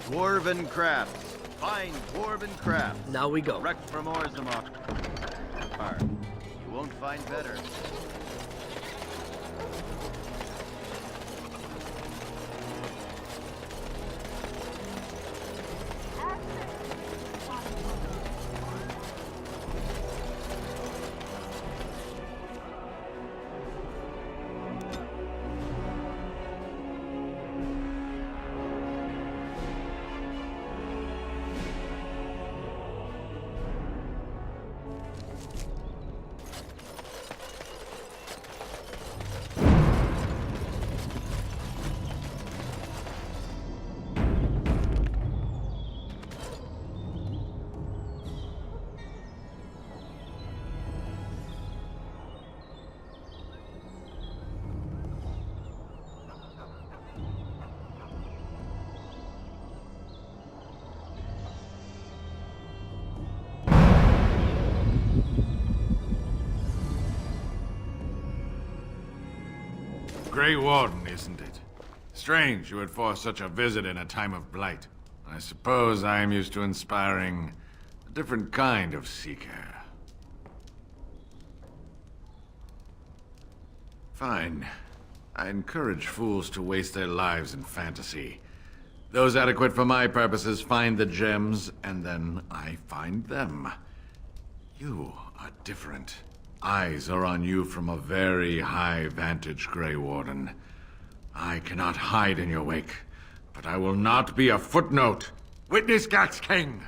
Dwarven crafts. Fine dwarven crafts. Now we go. Direct from Orzammar. You won't find better. Grey Warden, isn't it? Strange you would force such a visit in a time of blight. I suppose I am used to inspiring a different kind of seeker. Fine. I encourage fools to waste their lives in fantasy. Those adequate for my purposes find the gems, and then I find them. You are different. Eyes are on you from a very high vantage, Grey Warden. I cannot hide in your wake, but I will not be a footnote. Witness Gax King!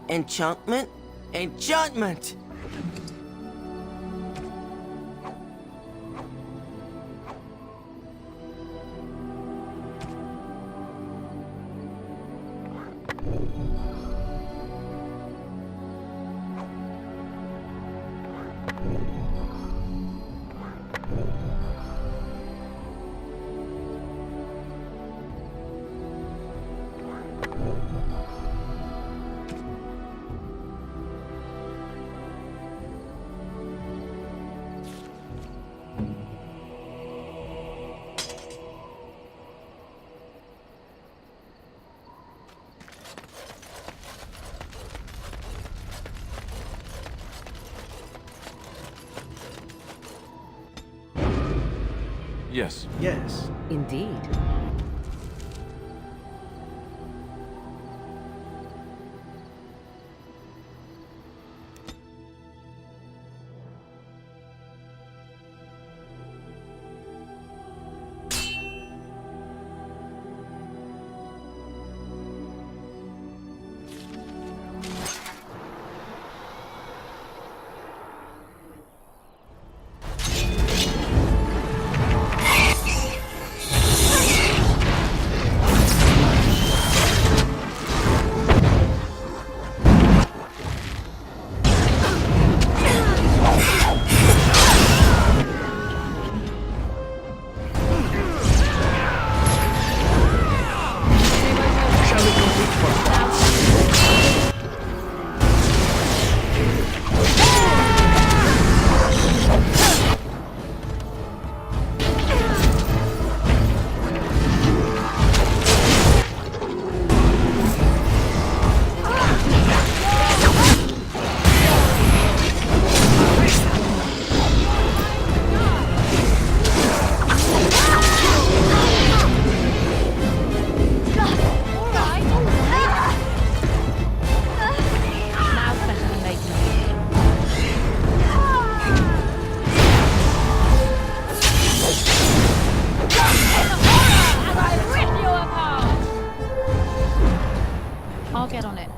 Enchantment? Enchantment! Yes. Yes. Indeed. I'll get on it.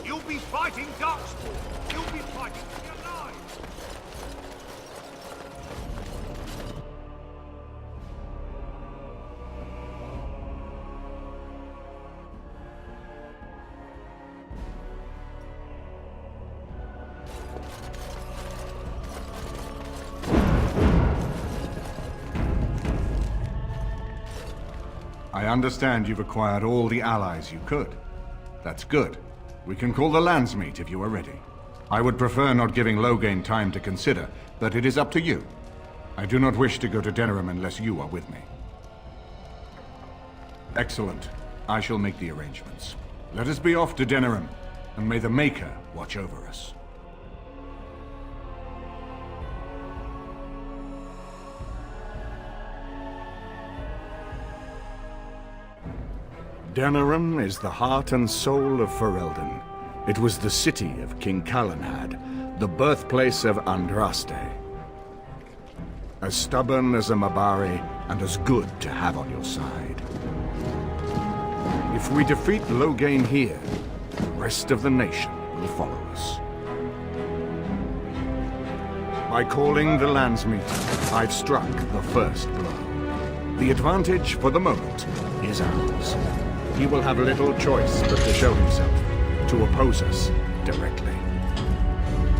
You'll be fighting Darkspawn! You'll be fighting for your lives! I understand you've acquired all the allies you could. That's good. We can call the Landsmeet if you are ready. I would prefer not giving Loghain time to consider, but it is up to you. I do not wish to go to Denerim unless you are with me. Excellent. I shall make the arrangements. Let us be off to Denerim, and may the Maker watch over us. Denerim is the heart and soul of Ferelden. It was the city of King Calenhad, the birthplace of Andraste. As stubborn as a Mabari, and as good to have on your side. If we defeat Loghain here, the rest of the nation will follow us. By calling the Landsmeet, I've struck the first blow. The advantage, for the moment, is ours. He will have little choice but to show himself, to oppose us directly.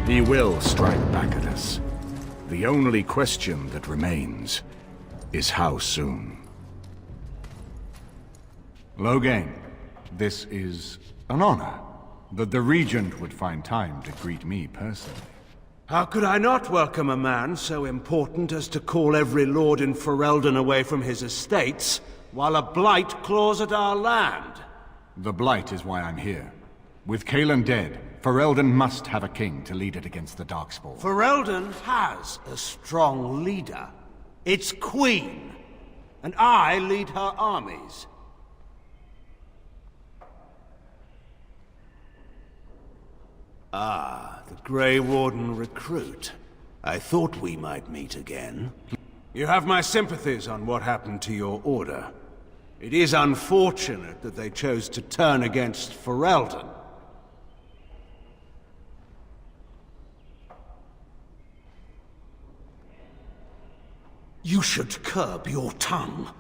He will strike back at us. The only question that remains is how soon. Loghain, this is an honor that the Regent would find time to greet me personally. How could I not welcome a man so important as to call every lord in Ferelden away from his estates, while a blight claws at our land? The Blight is why I'm here. With Cailan dead, Ferelden must have a king to lead it against the Darkspawn. Ferelden has a strong leader. Its queen. And I lead her armies. Ah, the Grey Warden recruit. I thought we might meet again. You have my sympathies on what happened to your order. It is unfortunate that they chose to turn against Ferelden. You should curb your tongue.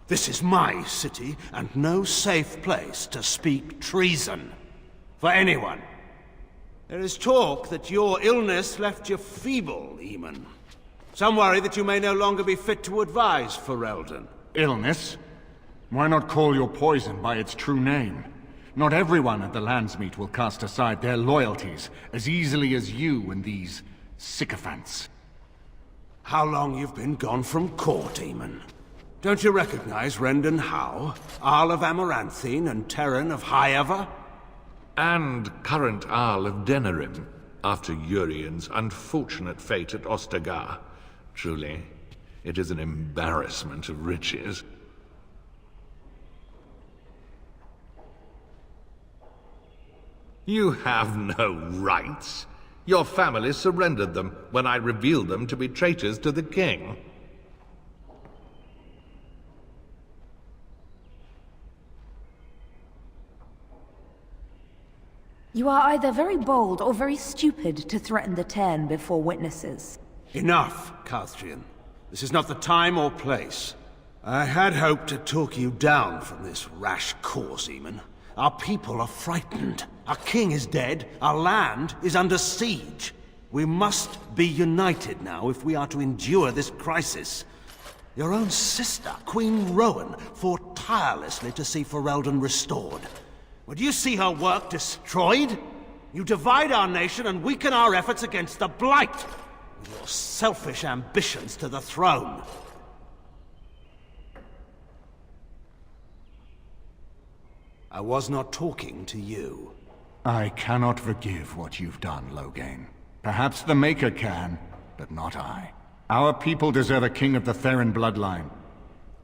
This is my city, and no safe place to speak treason. For anyone. There is talk that your illness left you feeble, Eamon. Some worry that you may no longer be fit to advise Ferelden. Illness? Why not call your poison by its true name? Not everyone at the Landsmeet will cast aside their loyalties as easily as you and these sycophants. How long you've been gone from court, Eamon? Don't you recognize Rendon Howe, Arl of Amaranthine, and Terran of Highever? And current Arl of Denerim, after Urien's unfortunate fate at Ostagar. Truly, it is an embarrassment of riches. You have no rights. Your family surrendered them when I revealed them to be traitors to the king. You are either very bold or very stupid to threaten the Ten before witnesses. Enough, Calthrian. This is not the time or place. I had hoped to talk you down from this rash course, Eamon. Our people are frightened. Our king is dead. Our land is under siege. We must be united now if we are to endure this crisis. Your own sister, Queen Rowan, fought tirelessly to see Ferelden restored. Would you see her work destroyed? You divide our nation and weaken our efforts against the Blight, with your selfish ambitions to the throne. I was not talking to you. I cannot forgive what you've done, Loghain. Perhaps the Maker can, but not I. Our people deserve a king of the Theron bloodline.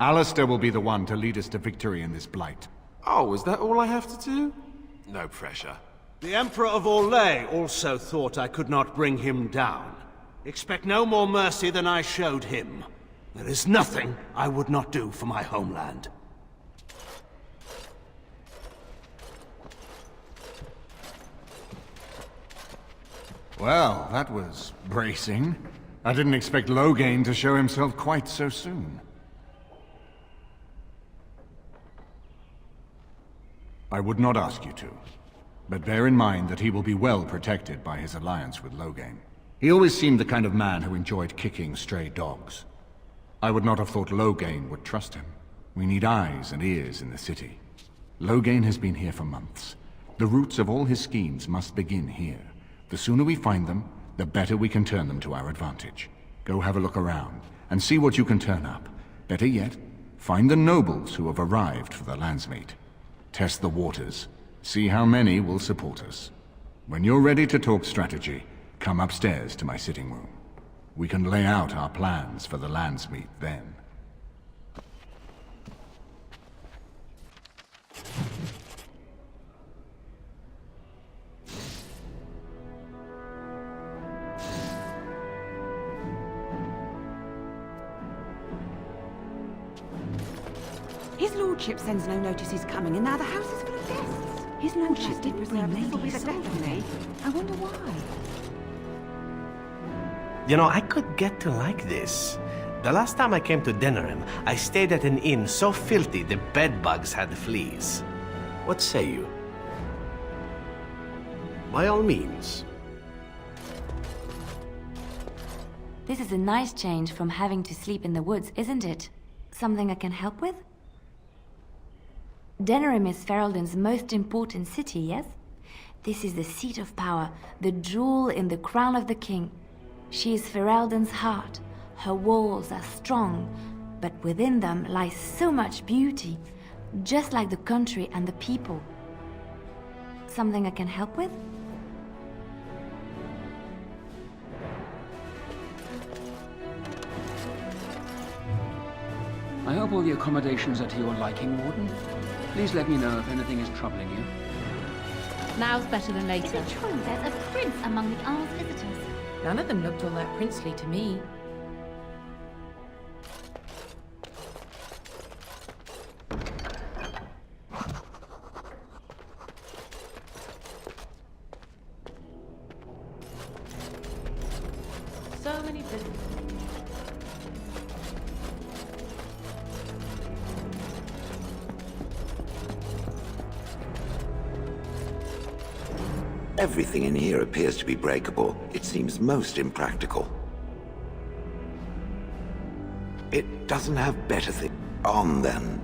Alistair will be the one to lead us to victory in this Blight. Oh, is that all I have to do? No pressure. The Emperor of Orlais also thought I could not bring him down. Expect no more mercy than I showed him. There is nothing I would not do for my homeland. Well, that was bracing. I didn't expect Loghain to show himself quite so soon. I would not ask you to, but bear in mind that he will be well protected by his alliance with Loghain. He always seemed the kind of man who enjoyed kicking stray dogs. I would not have thought Loghain would trust him. We need eyes and ears in the city. Loghain has been here for months. The roots of all his schemes must begin here. The sooner we find them, the better we can turn them to our advantage. Go have a look around, and see what you can turn up. Better yet, find the nobles who have arrived for the Landsmeet. Test the waters. See how many will support us. When you're ready to talk strategy, come upstairs to my sitting room. We can lay out our plans for the Landsmeet then. His lordship sends no notice he's coming, and now the house is full of guests. His lordship did bring Lady Isolde today. I wonder why. You know, I could get to like this. The last time I came to Denerim, I stayed at an inn so filthy the bedbugs had fleas. What say you? By all means. This is a nice change from having to sleep in the woods, isn't it? Something I can help with? Denerim is Ferelden's most important city, yes? This is the seat of power, the jewel in the crown of the king. She is Ferelden's heart. Her walls are strong, but within them lies so much beauty, just like the country and the people. Something I can help with? I hope all the accommodations are to your liking, Warden. Please let me know if anything is troubling you. Now's better than later. Is it true there's a prince among the Arl's visitors? None of them looked all that princely to me. So many visitors. Everything in here appears to be breakable. It seems most impractical. It doesn't have better things on, then.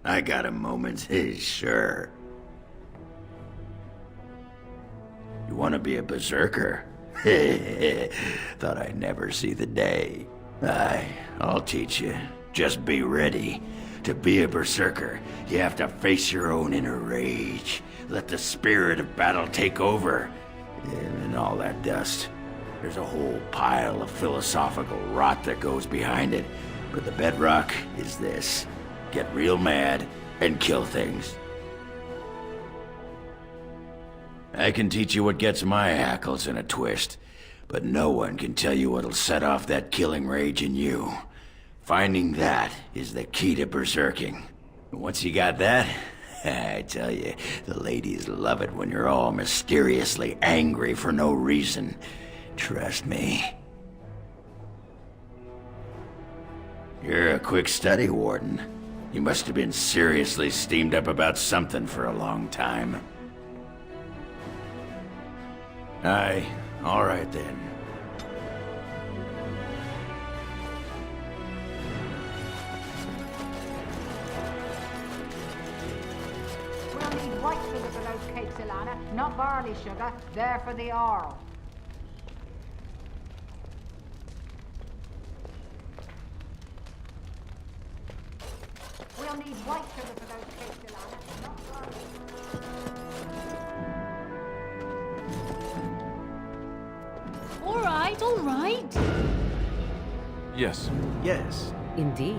I got a moment, sure. You want to be a berserker? Thought I'd never see the day. I'll teach you. Just be ready. To be a berserker, you have to face your own inner rage. Let the spirit of battle take over. And all that dust. There's a whole pile of philosophical rot that goes behind it. But the bedrock is this. Get real mad and kill things. I can teach you what gets my hackles in a twist, but no one can tell you what'll set off that killing rage in you. Finding that is the key to berserking. Once you got that, I tell you, the ladies love it when you're all mysteriously angry for no reason. Trust me. You're a quick study, Warden. You must have been seriously steamed up about something for a long time. Aye, all right then. We'll need white sugar for those cakes, Ilana, not barley sugar. They're for the Arl. We'll need white sugar for those cakes, Ilana, not barley. All right. Yes. Yes. Indeed.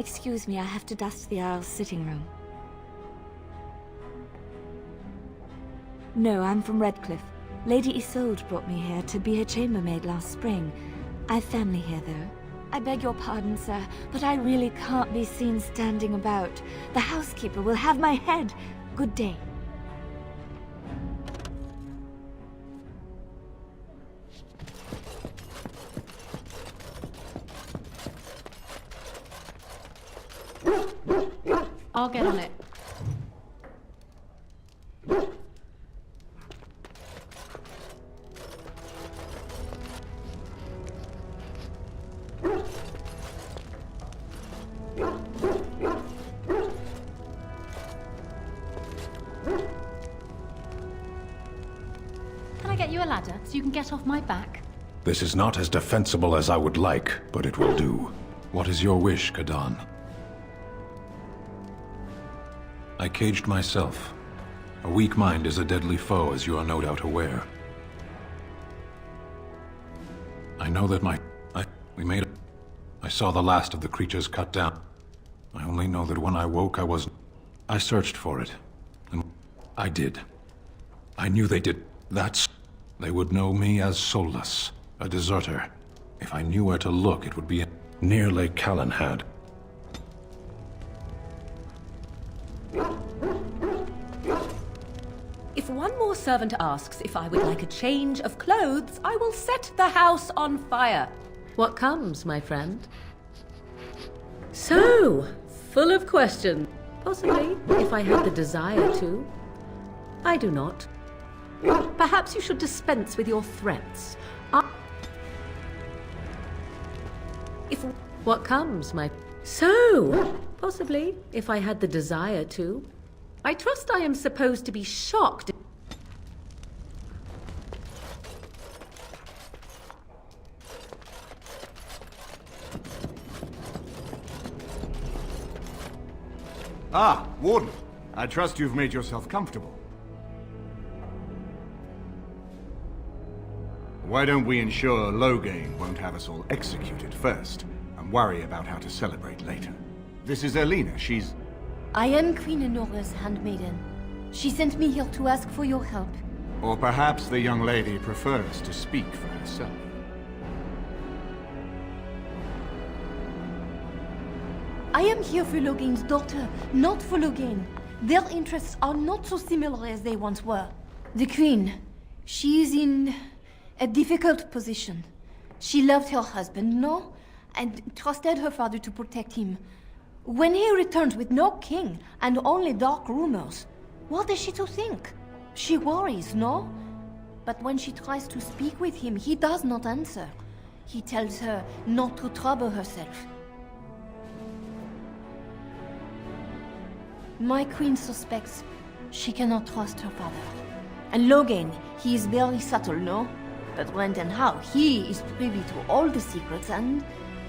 Excuse me, I have to dust the Earl's sitting room. No, I'm from Redcliffe. Lady Isolde brought me here to be her chambermaid last spring. I've family here, though. I beg your pardon, sir, but I really can't be seen standing about. The housekeeper will have my head. Good day. I'll get on it. so you can get off my back? This is not as defensible as I would like, but it will do. What is your wish, Kadan? I caged myself. A weak mind is a deadly foe, as you are no doubt aware. I know that I saw the last of the creatures cut down. I only know that when I woke, I searched for it. And I did. I knew they did. They would know me as soulless, a deserter. If I knew where to look, it would be near Lake Calenhad. If one more servant asks if I would like a change of clothes, I will set the house on fire. What comes, my friend? So, full of questions. Possibly, if I had the desire to. I do not. Perhaps you should dispense with your threats. What comes, my... So, possibly, if I had the desire to. I trust I am supposed to be shocked. Ah, Warden. I trust you've made yourself comfortable. Why don't we ensure Loghain won't have us all executed first, and worry about how to celebrate later? This is Erlina. She's... I am Queen Anora's handmaiden. She sent me here to ask for your help. Or perhaps the young lady prefers to speak for herself. I am here for Loghain's daughter, not for Loghain. Their interests are not so similar as they once were. The Queen, she is in a difficult position. She loved her husband, no? And trusted her father to protect him. When he returned with no king and only dark rumors, what is she to think? She worries, no? But when she tries to speak with him, he does not answer. He tells her not to trouble herself. My queen suspects she cannot trust her father. And Loghain, he is very subtle, no? But when and how, he is privy to all the secrets and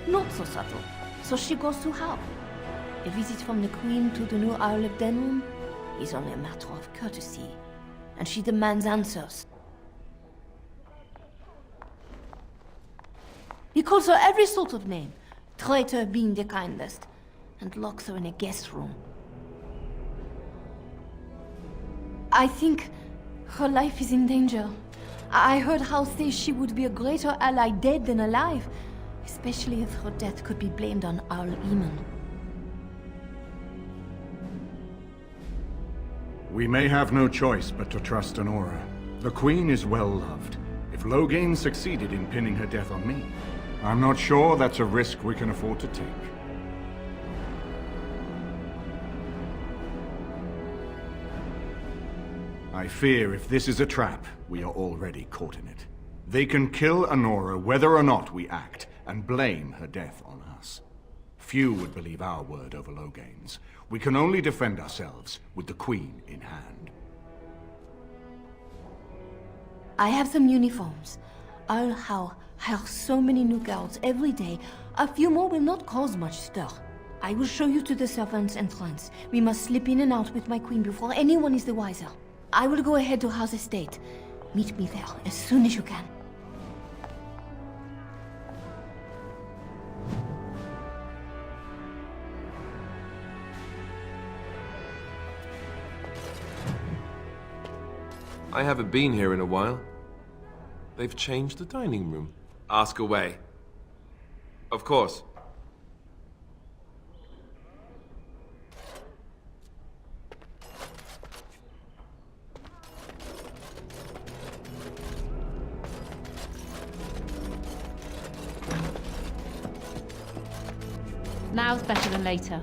not so subtle. So she goes to how? A visit from the queen to the new Isle of Denrim is only a matter of courtesy. And she demands answers. He calls her every sort of name, traitor being the kindest, and locks her in a guest room. I think her life is in danger. I heard Hal say she would be a greater ally dead than alive, especially if her death could be blamed on Arl Eamon. We may have no choice but to trust Anora. The Queen is well loved. If Loghain succeeded in pinning her death on me, I'm not sure that's a risk we can afford to take. I fear if this is a trap, we are already caught in it. They can kill Anora whether or not we act, and blame her death on us. Few would believe our word over Loghain's. We can only defend ourselves with the Queen in hand. I have some uniforms. I'll hire so many new guards every day. A few more will not cause much stir. I will show you to the servants' entrance. We must slip in and out with my queen before anyone is the wiser. I will go ahead to House Estate. Meet me there as soon as you can. I haven't been here in a while. They've changed the dining room. Ask away. Of course. Now's better than later.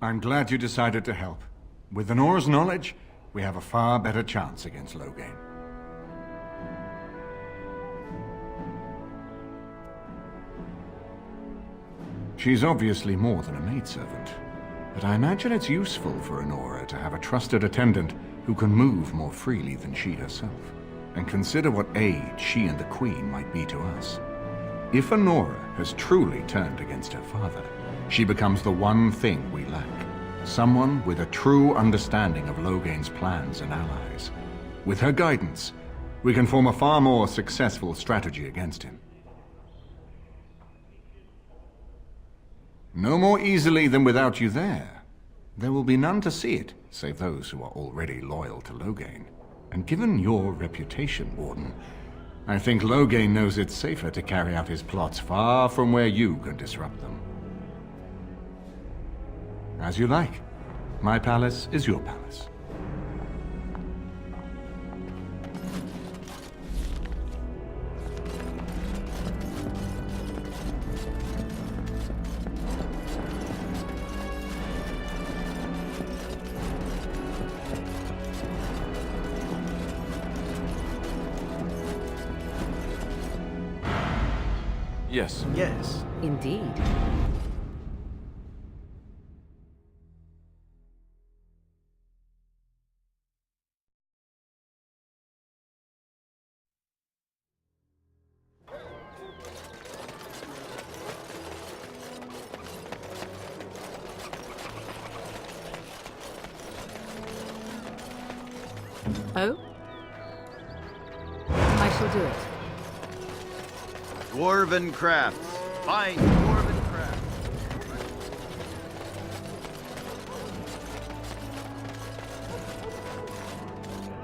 I'm glad you decided to help. With Nora's knowledge, we have a far better chance against Loghain. She's obviously more than a maidservant, but I imagine it's useful for Nora to have a trusted attendant who can move more freely than she herself. And consider what aid she and the Queen might be to us. If Nora has truly turned against her father, she becomes the one thing we lack. Someone with a true understanding of Loghain's plans and allies. With her guidance, we can form a far more successful strategy against him. No more easily than without you there. There will be none to see it, save those who are already loyal to Loghain. And given your reputation, Warden, I think Loghain knows it's safer to carry out his plots far from where you can disrupt them. As you like. My palace is your palace. Yes. Yes. Indeed. Oh? I shall do it. Dwarven crafts. Fine dwarven crafts.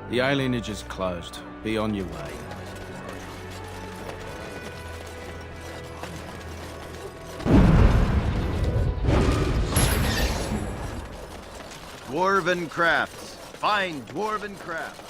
The alienage is closed. Be on your way. Dwarven crafts. Fine dwarven crafts.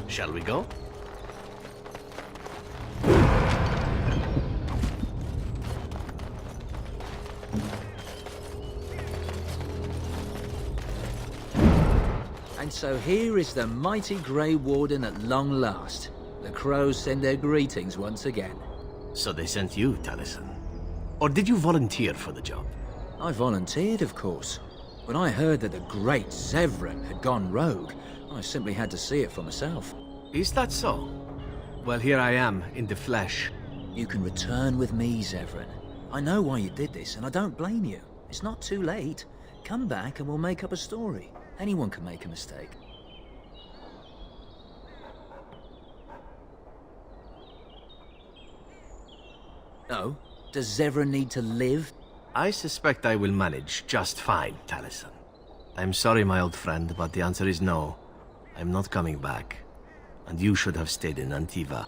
Shall we go? And so here is the mighty Grey Warden at long last. The crows send their greetings once again. So they sent you, Taliesin. Or did you volunteer for the job? I volunteered, of course. When I heard that the great Zevran had gone rogue, I simply had to see it for myself. Is that so? Well, here I am, in the flesh. You can return with me, Zevran. I know why you did this, and I don't blame you. It's not too late. Come back and we'll make up a story. Anyone can make a mistake. Oh? Does Zevran need to live? I suspect I will manage just fine, Taliesin. I'm sorry, my old friend, but the answer is no. I'm not coming back. And you should have stayed in Antiva.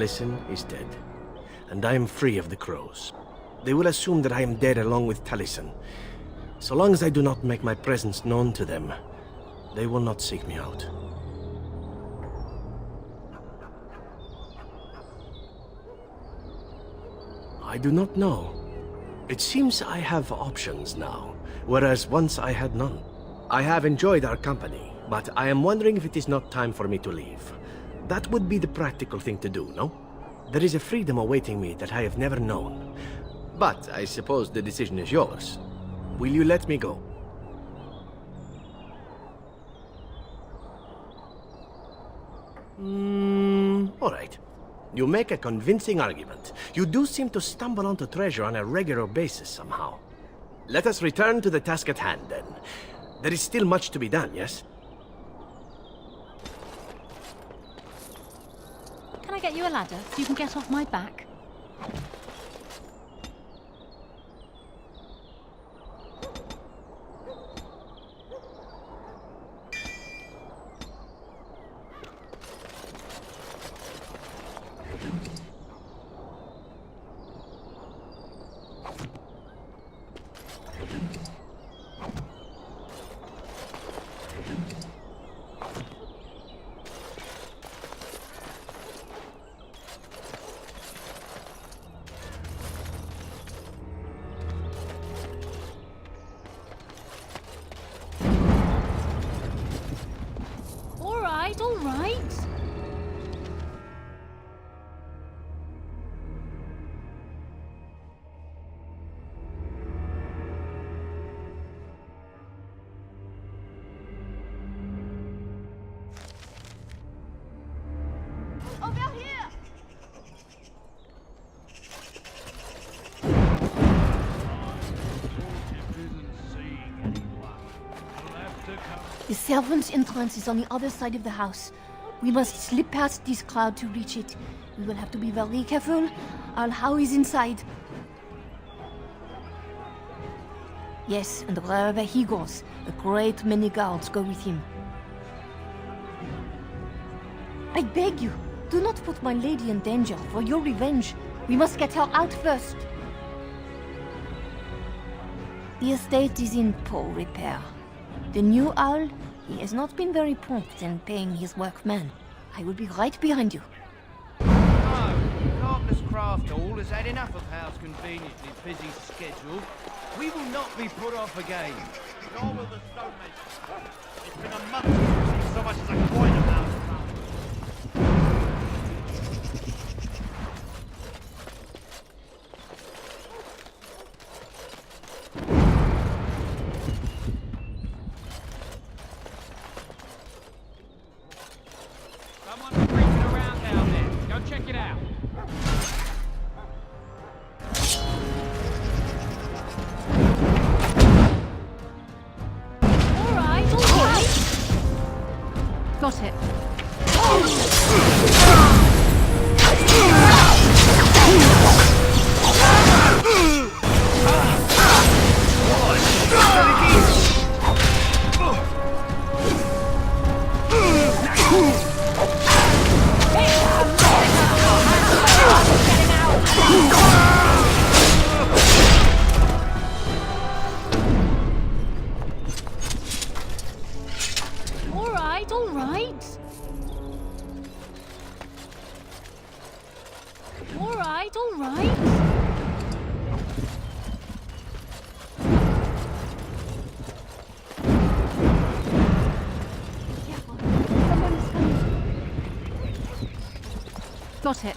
Taliesin is dead, and I am free of the crows. They will assume that I am dead along with Taliesin. So long as I do not make my presence known to them, they will not seek me out. I do not know. It seems I have options now, whereas once I had none. I have enjoyed our company, but I am wondering if it is not time for me to leave. That would be the practical thing to do, no? There is a freedom awaiting me that I have never known. But I suppose the decision is yours. Will you let me go? All right. You make a convincing argument. You do seem to stumble onto treasure on a regular basis somehow. Let us return to the task at hand, then. There is still much to be done, yes? Can I get you a ladder so you can get off my back? All right. Over here! The servants' entrance is on the other side of the house. We must slip past this crowd to reach it. We will have to be very careful. Al-How is inside. Yes, and wherever he goes, a great many guards go with him. I beg you, do not put my lady in danger for your revenge. We must get her out first. The estate is in poor repair. The new owl, he has not been very prompt in paying his workmen. I will be right behind you. No, Carpenter's Craft Hall has had enough of Hal's conveniently busy schedule. We will not be put off again. Nor will the stonemasons. It's been a month since we've seen so much as a coin of Hal's power. Someone's creeping around down there. Go check it out. All right. Got it. All right. All right. Got it.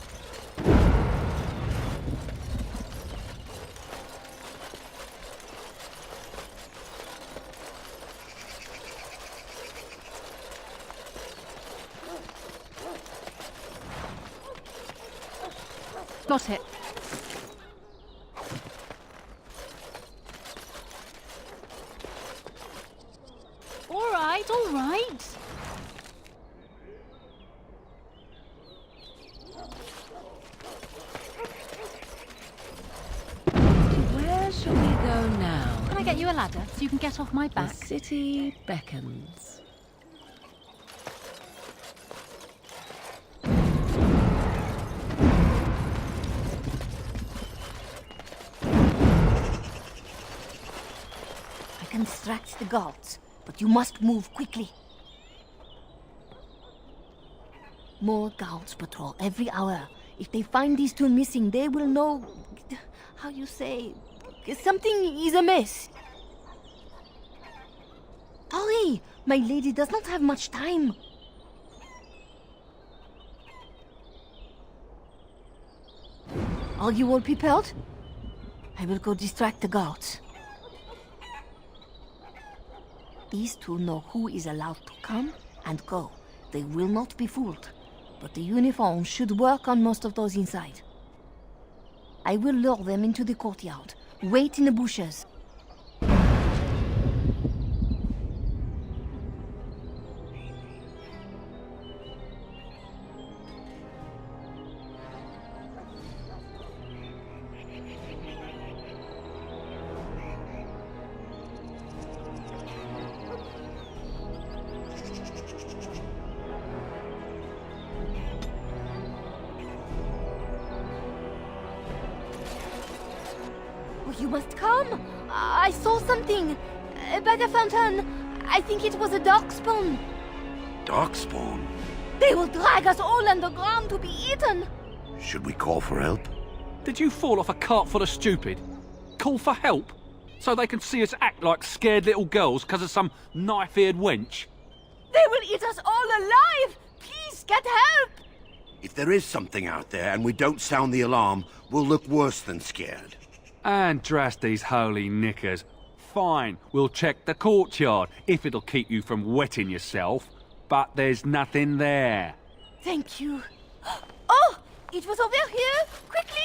Got it. All right, all right. Where shall we go now? Can I get you a ladder so you can get off my back? The city beckons. can distract the guards, but you must move quickly. More guards patrol every hour. If they find these two missing, they will know... how you say... something is amiss. Hurry! My lady does not have much time. Are you all prepared? I will go distract the guards. These two know who is allowed to come and go. They will not be fooled. But the uniform should work on most of those inside. I will lure them into the courtyard. Wait in the bushes. You must come! I saw something! By the fountain! I think it was a darkspawn! Darkspawn? They will drag us all underground to be eaten! Should we call for help? Did you fall off a cart full of stupid? Call for help? So they can see us act like scared little girls because of some knife-eared wench? They will eat us all alive! Please, get help! If there is something out there and we don't sound the alarm, we'll look worse than scared. And drast these holy knickers. Fine, we'll check the courtyard, if it'll keep you from wetting yourself. But there's nothing there. Thank you. Oh! It was over here! Quickly!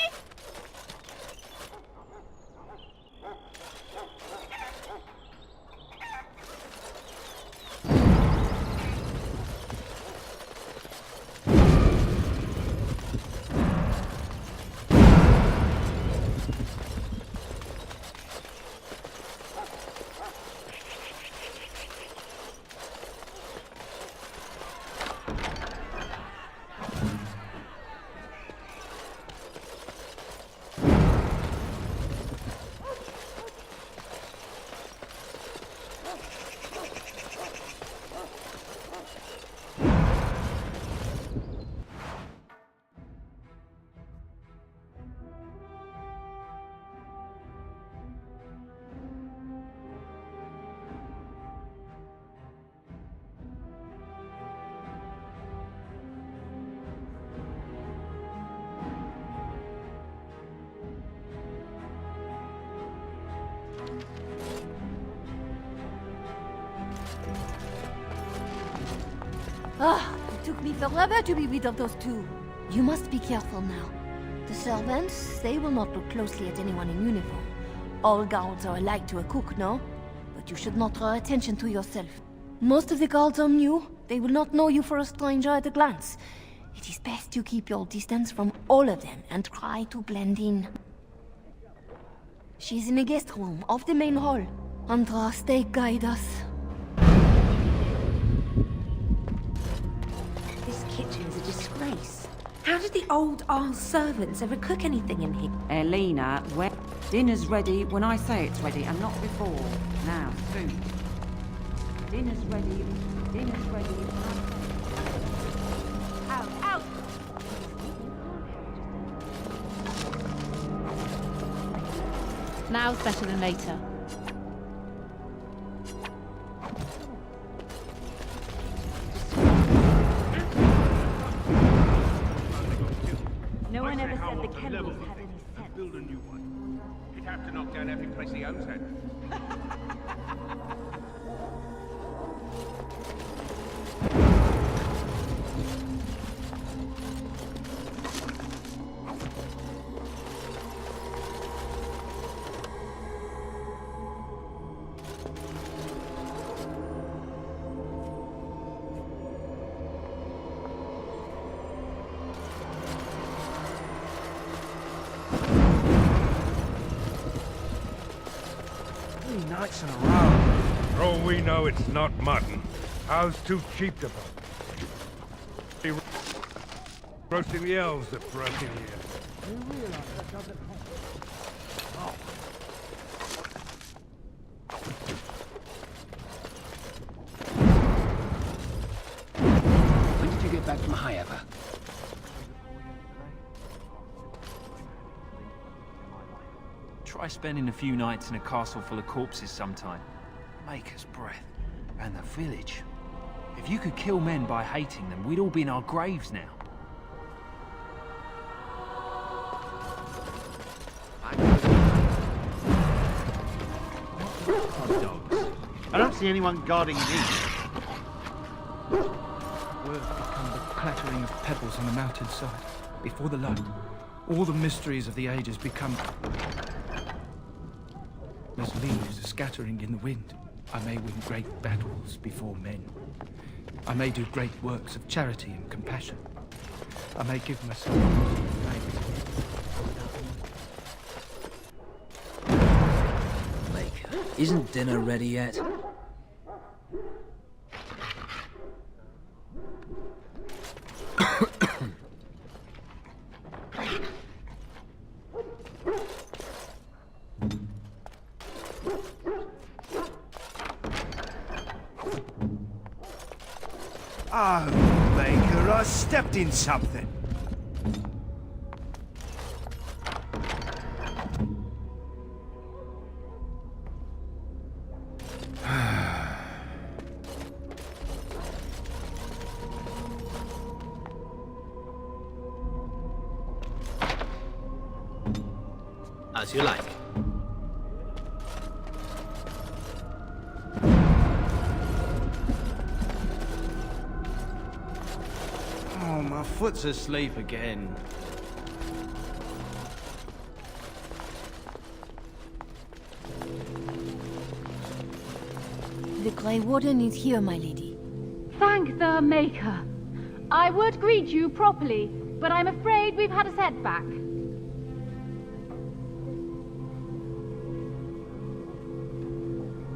It took me forever to be rid of those two. You must be careful now. The servants, they will not look closely at anyone in uniform. All guards are alike to a cook, no? But you should not draw attention to yourself. Most of the guards are new. They will not know you for a stranger at a glance. It is best you keep your distance from all of them and try to blend in. She's in the guest room off the main hall. Andraste, guide us. This kitchen's a disgrace. How did the old Arl servants ever cook anything in here? Elena, where... Dinner's ready when I say it's ready, and not before. Now, soon. Dinner's ready. Dinner's ready. Out, out! Now's better than later. No one ever said the Kendalls had any sense. Build a new one. He'd have to knock down every place he owns it. Nights in a row. For all we know, it's not mutton. How's too cheap to buy? Roasting the elves that broke in here. You realize that doesn't happen. Oh. I ever? Try spending a few nights in a castle full of corpses sometime. Maker's breath. And the village. If you could kill men by hating them, we'd all be in our graves now. I don't see anyone guarding these. Words become the clattering of pebbles on the mountainside before the light. All the mysteries of the ages become as leaves scattering in the wind. I may win great battles before men. I may do great works of charity and compassion. I may give myself thanks. Maker, isn't dinner ready yet? Oh, Baker, I stepped in something. As you like. Oh, my foot's asleep again. The Grey Warden is here, my lady. Thank the Maker. I would greet you properly, but I'm afraid we've had a setback.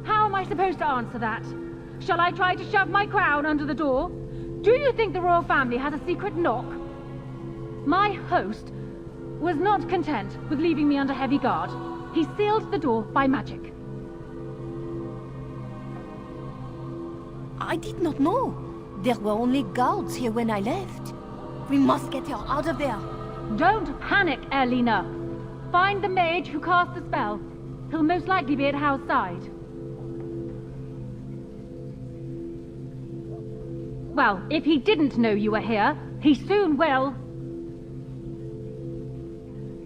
How am I supposed to answer that? Shall I try to shove my crown under the door? Do you think the royal family has a secret knock? My host was not content with leaving me under heavy guard. He sealed the door by magic. I did not know. There were only guards here when I left. We must get her out of there. Don't panic, Erlina. Find the mage who cast the spell. He'll most likely be at Howe's side. Well, if he didn't know you were here, he soon will.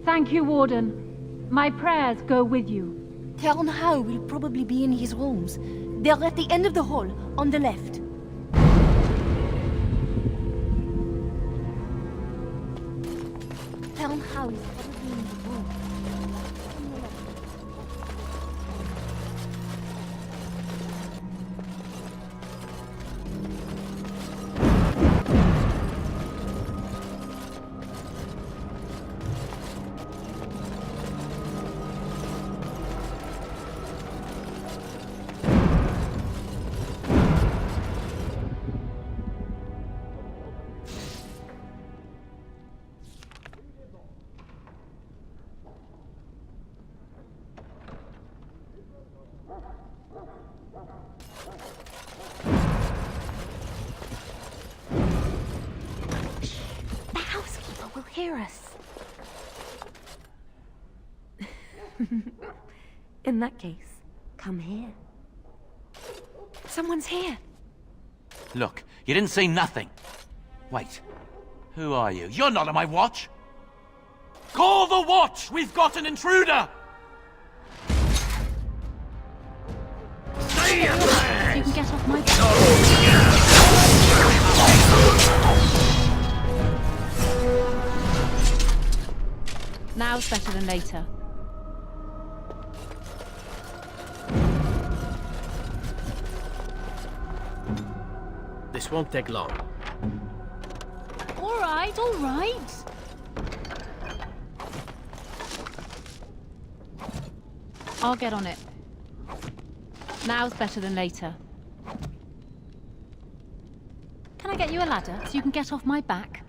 Thank you, Warden. My prayers go with you. Count Howe will probably be in his rooms. They're at the end of the hall, on the left. Count Howe is probably in the room. The housekeeper will hear us. In that case, come here. Someone's here. Look, you didn't say nothing. Wait. Who are you? You're not on my watch! Call the watch! We've got an intruder! So you can get off my back. Now's better than later. This won't take long. All right, all right. I'll get on it. Now's better than later. Can I get you a ladder so you can get off my back?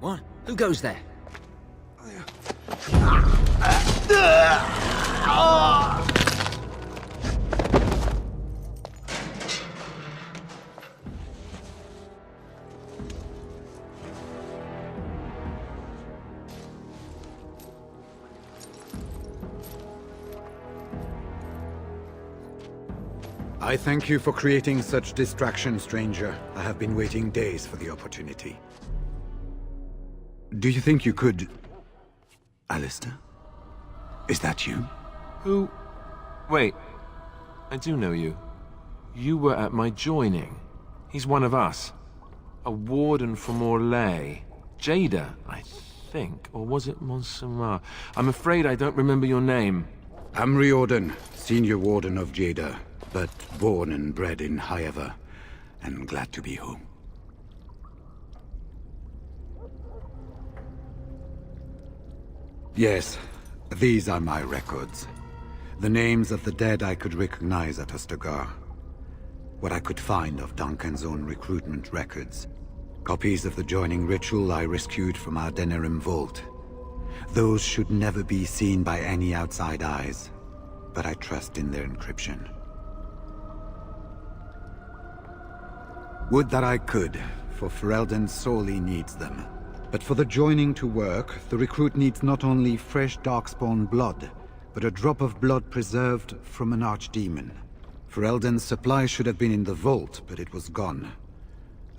What? Who goes there? I thank you for creating such distraction, stranger. I have been waiting days for the opportunity. Do you think you could... Alistair? Is that you? Who? Wait. I do know you. You were at my joining. He's one of us. A warden from Orlais. Jada, I think. Or was it Montserrat? I'm afraid I don't remember your name. I'm Riordan, senior warden of Jada, but born and bred in Highever, and glad to be home. Yes, these are my records. The names of the dead I could recognize at Ostagar. What I could find of Duncan's own recruitment records. Copies of the joining ritual I rescued from our Denerim vault. Those should never be seen by any outside eyes, but I trust in their encryption. Would that I could, for Ferelden sorely needs them. But for the joining to work, the recruit needs not only fresh Darkspawn blood, but a drop of blood preserved from an archdemon. Ferelden's supply should have been in the vault, but it was gone.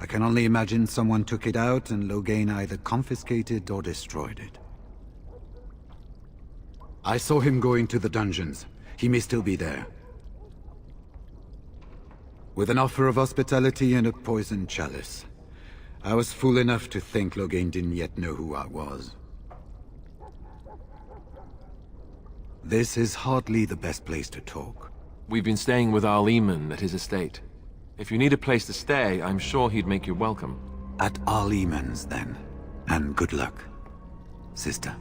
I can only imagine someone took it out and Loghain either confiscated or destroyed it. I saw him going to the dungeons. He may still be there. With an offer of hospitality and a poisoned chalice. I was fool enough to think Loghain didn't yet know who I was. This is hardly the best place to talk. We've been staying with Arl Eamon at his estate. If you need a place to stay, I'm sure he'd make you welcome. At Arl Eamon's, then. And good luck, sister.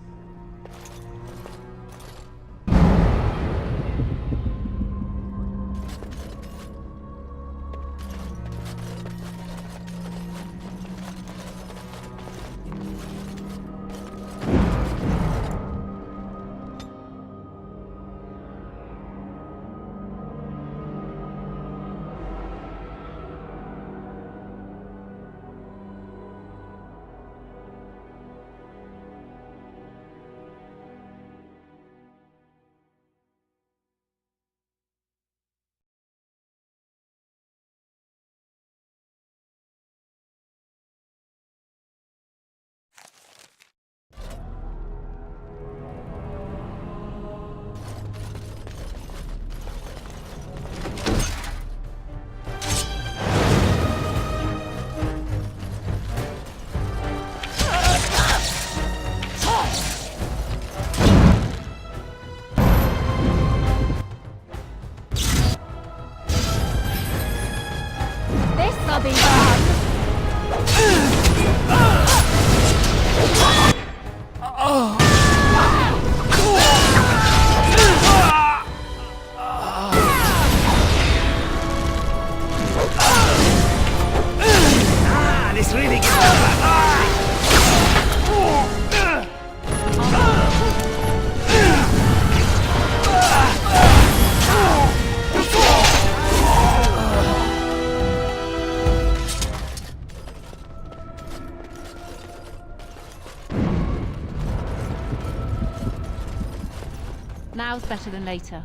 Now's better than later.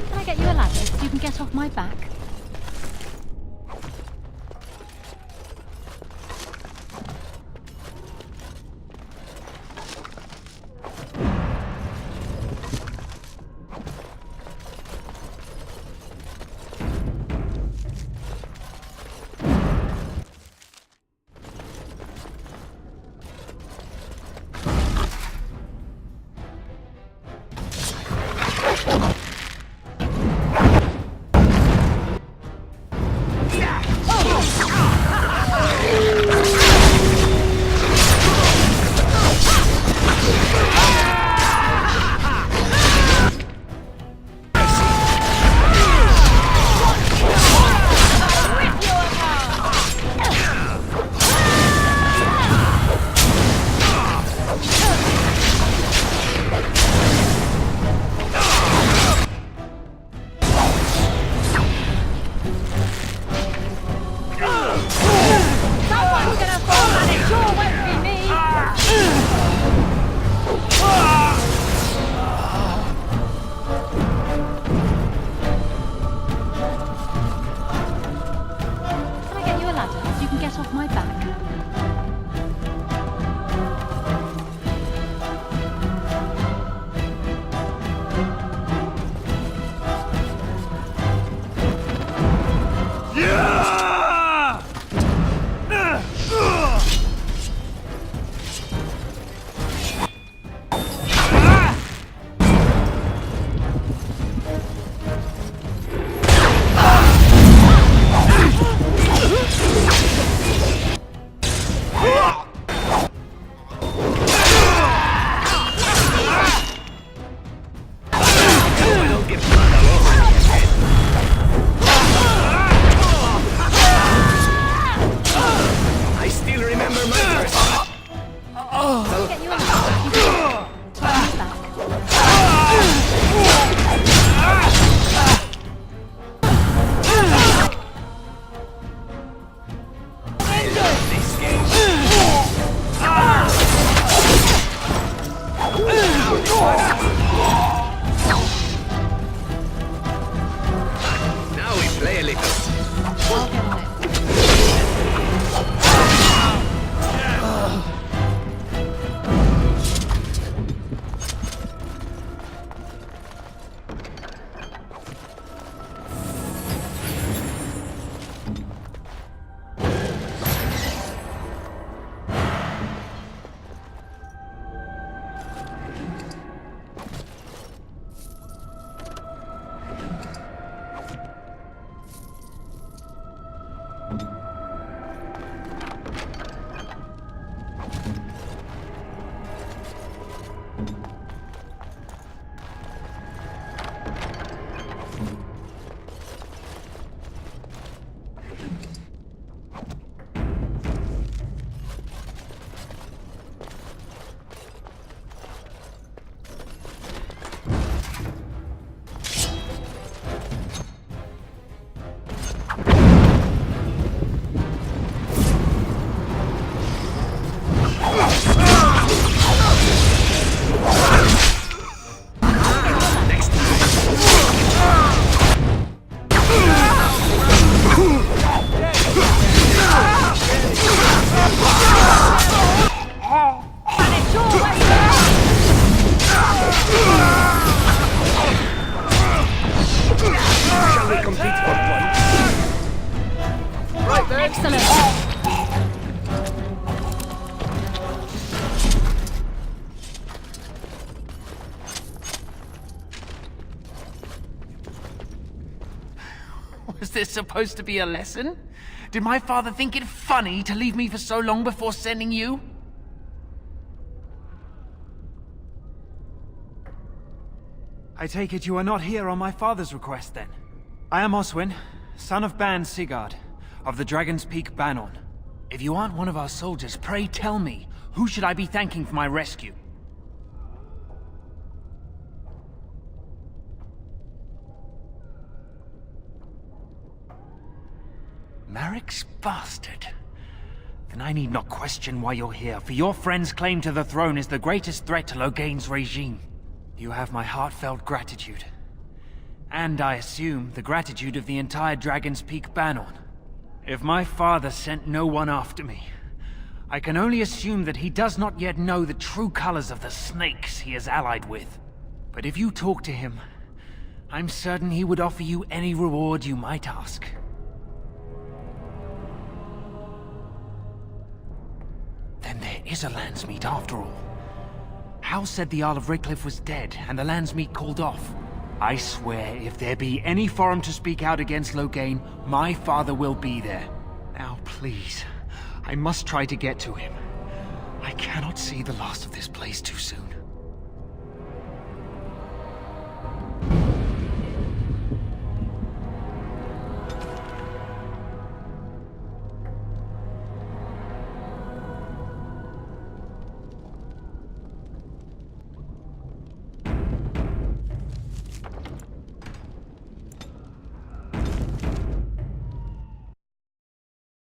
Can I get you a ladder so you can get off my back? Was this supposed to be a lesson? Did my father think it funny to leave me for so long before sending you? I take it you are not here on my father's request, then? I am Oswin, son of Ban Sigurd, of the Dragon's Peak Bannon. If you aren't one of our soldiers, pray tell me, who should I be thanking for my rescue? Merrick's bastard. Then I need not question why you're here, for your friend's claim to the throne is the greatest threat to Loghain's regime. You have my heartfelt gratitude. And I assume the gratitude of the entire Dragon's Peak Bannon. If my father sent no one after me, I can only assume that he does not yet know the true colors of the snakes he is allied with. But if you talk to him, I'm certain he would offer you any reward you might ask. Then there is a Landsmeet after all. Hal said the Jarl of Redcliffe was dead, and the Landsmeet called off. I swear, if there be any forum to speak out against Loghain, my father will be there. Now, please, I must try to get to him. I cannot see the last of this place too soon.